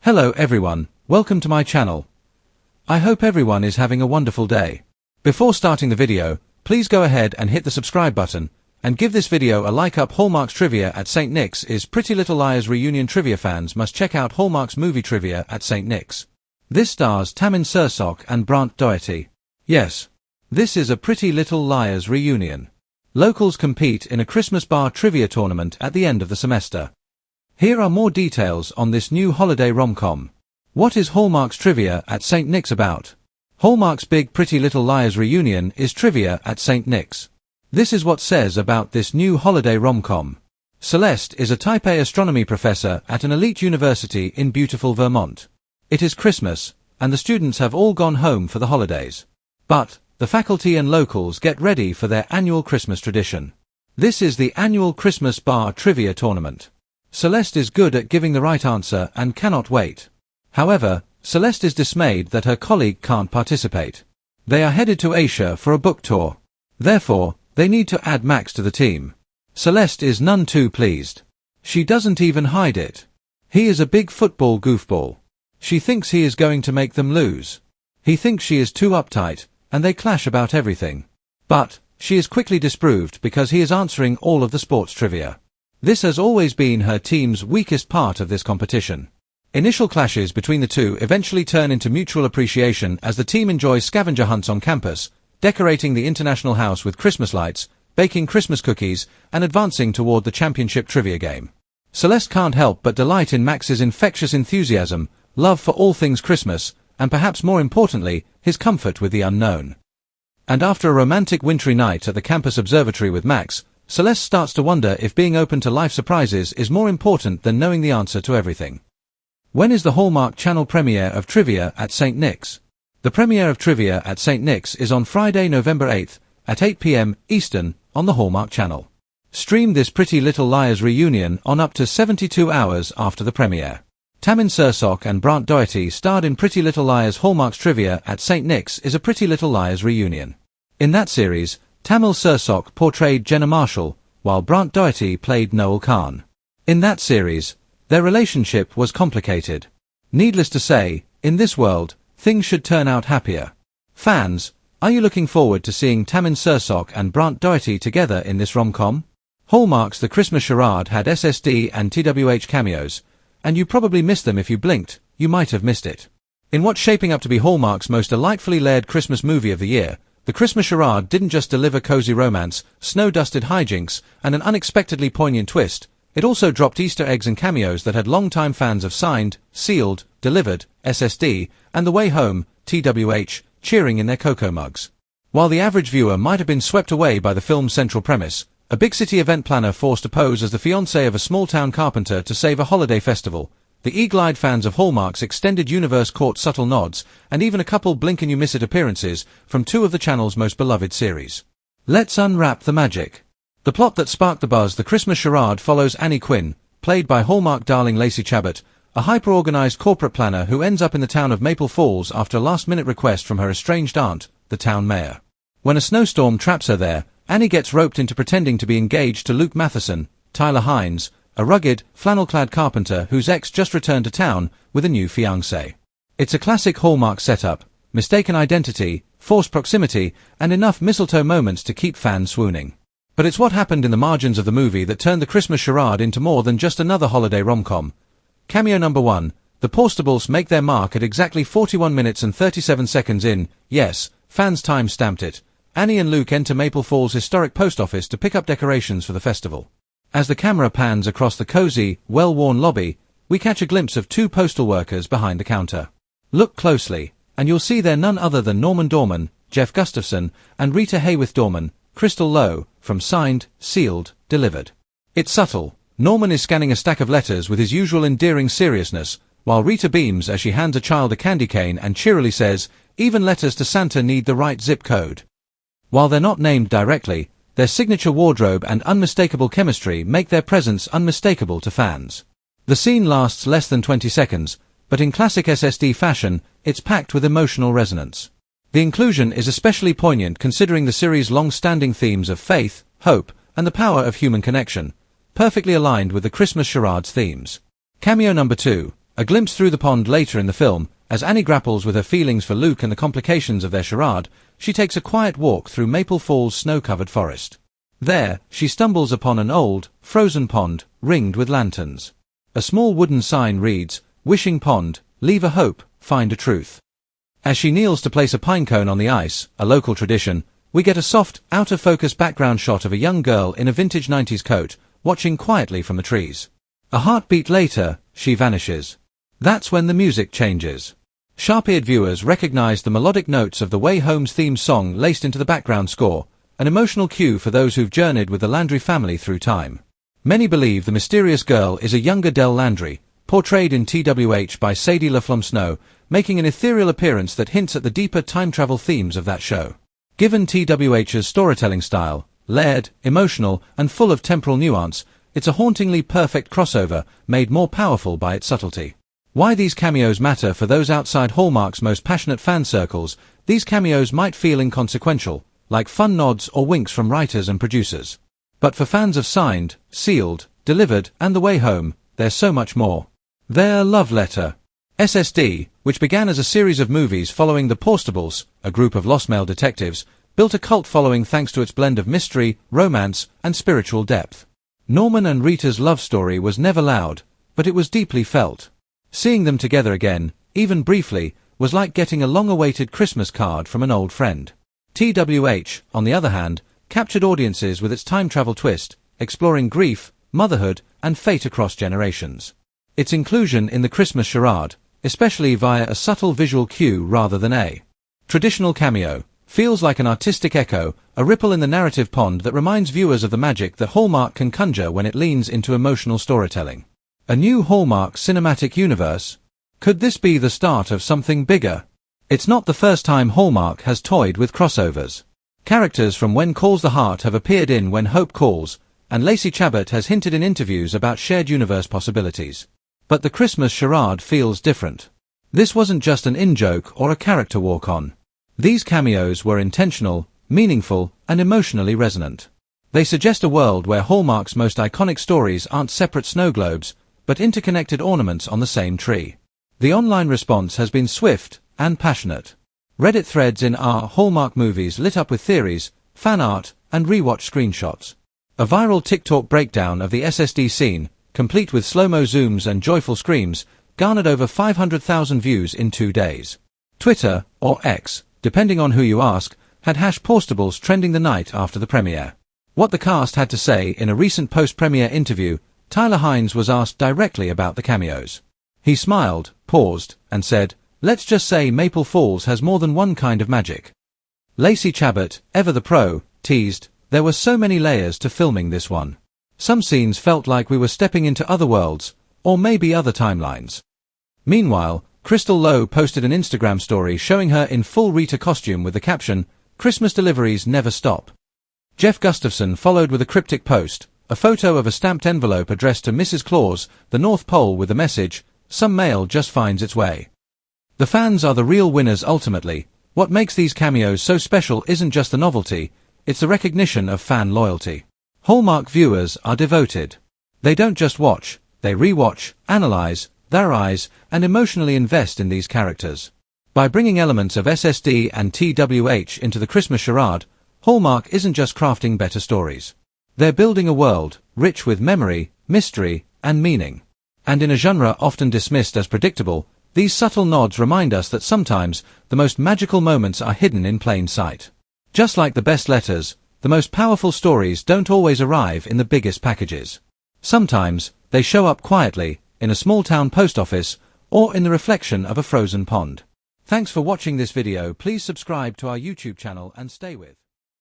Hello everyone, welcome to my channel. I hope everyone is having a wonderful day. Before starting the video, please go ahead and hit the subscribe button, and give this video a like up. Hallmark's trivia at St. Nick's is Pretty Little Liars reunion. Trivia fans must check out Hallmark's movie trivia at St. Nick's. This stars Tammin Sursok and Brant Doherty. Yes, this is a Pretty Little Liars reunion. Locals compete in a Christmas bar trivia tournament at the end of the semester. Here are more details on this new holiday rom-com. What is Hallmark's trivia at St. Nick's about? Hallmark's big Pretty Little Liars reunion is trivia at St. Nick's. This is what says about this new holiday rom-com. Celeste is a Type A astronomy professor at an elite university in beautiful Vermont. It is Christmas, and the students have all gone home for the holidays. But the faculty and locals get ready for their annual Christmas tradition. This is the annual Christmas bar trivia tournament. Celeste is good at giving the right answer and cannot wait. However, Celeste is dismayed that her colleague can't participate. They are headed to Asia for a book tour. Therefore, they need to add Max to the team. Celeste is none too pleased. She doesn't even hide it. He is a big football goofball. She thinks he is going to make them lose. He thinks she is too uptight, and they clash about everything. But she is quickly disproved because he is answering all of the sports trivia. This has always been her team's weakest part of this competition. Initial clashes between the two eventually turn into mutual appreciation as the team enjoys scavenger hunts on campus, decorating the international house with Christmas lights, baking Christmas cookies, and advancing toward the championship trivia game. Celeste can't help but delight in Max's infectious enthusiasm, love for all things Christmas, and perhaps more importantly, his comfort with the unknown. And after a romantic wintry night at the campus observatory with Max, Celeste starts to wonder if being open to life surprises is more important than knowing the answer to everything. When is the Hallmark Channel premiere of Trivia at St. Nick's? The premiere of Trivia at St. Nick's is on Friday, November 8th, at 8 p.m. Eastern, on the Hallmark Channel. Stream this Pretty Little Liars reunion on up to 72 hours after the premiere. Tammin Sursok and Brant Doherty starred in Pretty Little Liars. Hallmark's Trivia at St. Nick's is a Pretty Little Liars reunion. In that series, Tammin Sursok portrayed Jenna Marshall, while Brant Doherty played Noel Khan. In that series, their relationship was complicated. Needless to say, in this world, things should turn out happier. Fans, are you looking forward to seeing Tammin Sursok and Brant Doherty together in this rom-com? Hallmark's The Christmas Charade had SSD and TWH cameos, and you probably missed them. If you blinked, you might have missed it. In what's shaping up to be Hallmark's most delightfully layered Christmas movie of the year, The Christmas Charade didn't just deliver cozy romance, snow-dusted hijinks, and an unexpectedly poignant twist. It also dropped Easter eggs and cameos that had long-time fans of Signed, Sealed, Delivered, SSD, and The Way Home, TWH, cheering in their cocoa mugs. While the average viewer might have been swept away by the film's central premise, a big-city event planner forced to pose as the fiancé of a small-town carpenter to save a holiday festival, the eagle-eyed fans of Hallmark's extended universe caught subtle nods, and even a couple blink-and-you-miss-it appearances from two of the channel's most beloved series. Let's unwrap the magic. The plot that sparked the buzz. The Christmas Charade follows Annie Quinn, played by Hallmark darling Lacey Chabot, a hyper-organized corporate planner who ends up in the town of Maple Falls after a last-minute request from her estranged aunt, the town mayor. When a snowstorm traps her there, Annie gets roped into pretending to be engaged to Luke Matheson, Tyler Hines, a rugged, flannel-clad carpenter whose ex just returned to town with a new fiancé. It's a classic Hallmark setup, mistaken identity, forced proximity, and enough mistletoe moments to keep fans swooning. But it's what happened in the margins of the movie that turned The Christmas Charade into more than just another holiday rom-com. Cameo number 1. The Porstables make their mark at exactly 41 minutes and 37 seconds in. Yes, fans time-stamped it. Annie and Luke enter Maple Falls' historic post office to pick up decorations for the festival. As the camera pans across the cozy, well-worn lobby, we catch a glimpse of two postal workers behind the counter. Look closely, and you'll see they're none other than Norman Dorman, Jeff Gustafson, and Rita Hayworth Dorman, Crystal Lowe, from Signed, Sealed, Delivered. It's subtle. Norman is scanning a stack of letters with his usual endearing seriousness, while Rita beams as she hands a child a candy cane and cheerily says, "Even letters to Santa need the right zip code." While they're not named directly, their signature wardrobe and unmistakable chemistry make their presence unmistakable to fans. The scene lasts less than 20 seconds, but in classic SSD fashion, it's packed with emotional resonance. The inclusion is especially poignant considering the series' long-standing themes of faith, hope, and the power of human connection, perfectly aligned with the Christmas Charade's themes. Cameo number 2. A glimpse through the pond later in the film, as Annie grapples with her feelings for Luke and the complications of their charade, she takes a quiet walk through Maple Falls' snow-covered forest. There, she stumbles upon an old, frozen pond, ringed with lanterns. A small wooden sign reads, "Wishing Pond, leave a hope, find a truth." As she kneels to place a pine cone on the ice, a local tradition, we get a soft, out-of-focus background shot of a young girl in a vintage 90s coat, watching quietly from the trees. A heartbeat later, she vanishes. That's when the music changes. Sharp-eared viewers recognize the melodic notes of the Way Home's theme song laced into the background score, an emotional cue for those who've journeyed with the Landry family through time. Many believe the mysterious girl is a younger Dell Landry, portrayed in TWH by Sadie LaFlamme Snow, making an ethereal appearance that hints at the deeper time-travel themes of that show. Given TWH's storytelling style, layered, emotional, and full of temporal nuance, it's a hauntingly perfect crossover, made more powerful by its subtlety. Why these cameos matter for those outside Hallmark's most passionate fan circles, these cameos might feel inconsequential, like fun nods or winks from writers and producers. But for fans of Signed, Sealed, Delivered, and The Way Home, there's so much more. Their love letter. SSD, which began as a series of movies following the Porstables, a group of lost male detectives, built a cult following thanks to its blend of mystery, romance, and spiritual depth. Norman and Rita's love story was never loud, but it was deeply felt. Seeing them together again, even briefly, was like getting a long-awaited Christmas card from an old friend. TWH, on the other hand, captured audiences with its time-travel twist, exploring grief, motherhood, and fate across generations. Its inclusion in the Christmas Charade, especially via a subtle visual cue rather than a traditional cameo, feels like an artistic echo, a ripple in the narrative pond that reminds viewers of the magic that Hallmark can conjure when it leans into emotional storytelling. A new Hallmark cinematic universe? Could this be the start of something bigger? It's not the first time Hallmark has toyed with crossovers. Characters from When Calls the Heart have appeared in When Hope Calls, and Lacey Chabot has hinted in interviews about shared universe possibilities. But the Christmas Charade feels different. This wasn't just an in-joke or a character walk-on. These cameos were intentional, meaningful, and emotionally resonant. They suggest a world where Hallmark's most iconic stories aren't separate snow globes, but interconnected ornaments on the same tree. The online response has been swift and passionate. Reddit threads in our Hallmark movies lit up with theories, fan art, and rewatch screenshots. A viral TikTok breakdown of the SSD scene, complete with slow-mo zooms and joyful screams, garnered over 500,000 views in 2 days. Twitter, or X, depending on who you ask, had #Porstables trending the night after the premiere. What the cast had to say in a recent post-premiere interview, Tyler Hynes was asked directly about the cameos. He smiled, paused, and said, "Let's just say Maple Falls has more than one kind of magic." Lacey Chabot, ever the pro, teased, "There were so many layers to filming this one. Some scenes felt like we were stepping into other worlds, or maybe other timelines." Meanwhile, Crystal Lowe posted an Instagram story showing her in full Rita costume with the caption, "Christmas deliveries never stop." Jeff Gustafson followed with a cryptic post, a photo of a stamped envelope addressed to Mrs. Claus, the North Pole, with the message, "Some mail just finds its way." The fans are the real winners ultimately. What makes these cameos so special isn't just the novelty, it's the recognition of fan loyalty. Hallmark viewers are devoted. They don't just watch, they rewatch, analyze, theorize, and emotionally invest in these characters. By bringing elements of SSD and TWH into the Christmas Charade, Hallmark isn't just crafting better stories. They're building a world, rich with memory, mystery, and meaning. And in a genre often dismissed as predictable, these subtle nods remind us that sometimes the most magical moments are hidden in plain sight. Just like the best letters, the most powerful stories don't always arrive in the biggest packages. Sometimes, they show up quietly, in a small-town post office, or in the reflection of a frozen pond. Thanks for watching this video. Please subscribe to our YouTube channel and stay with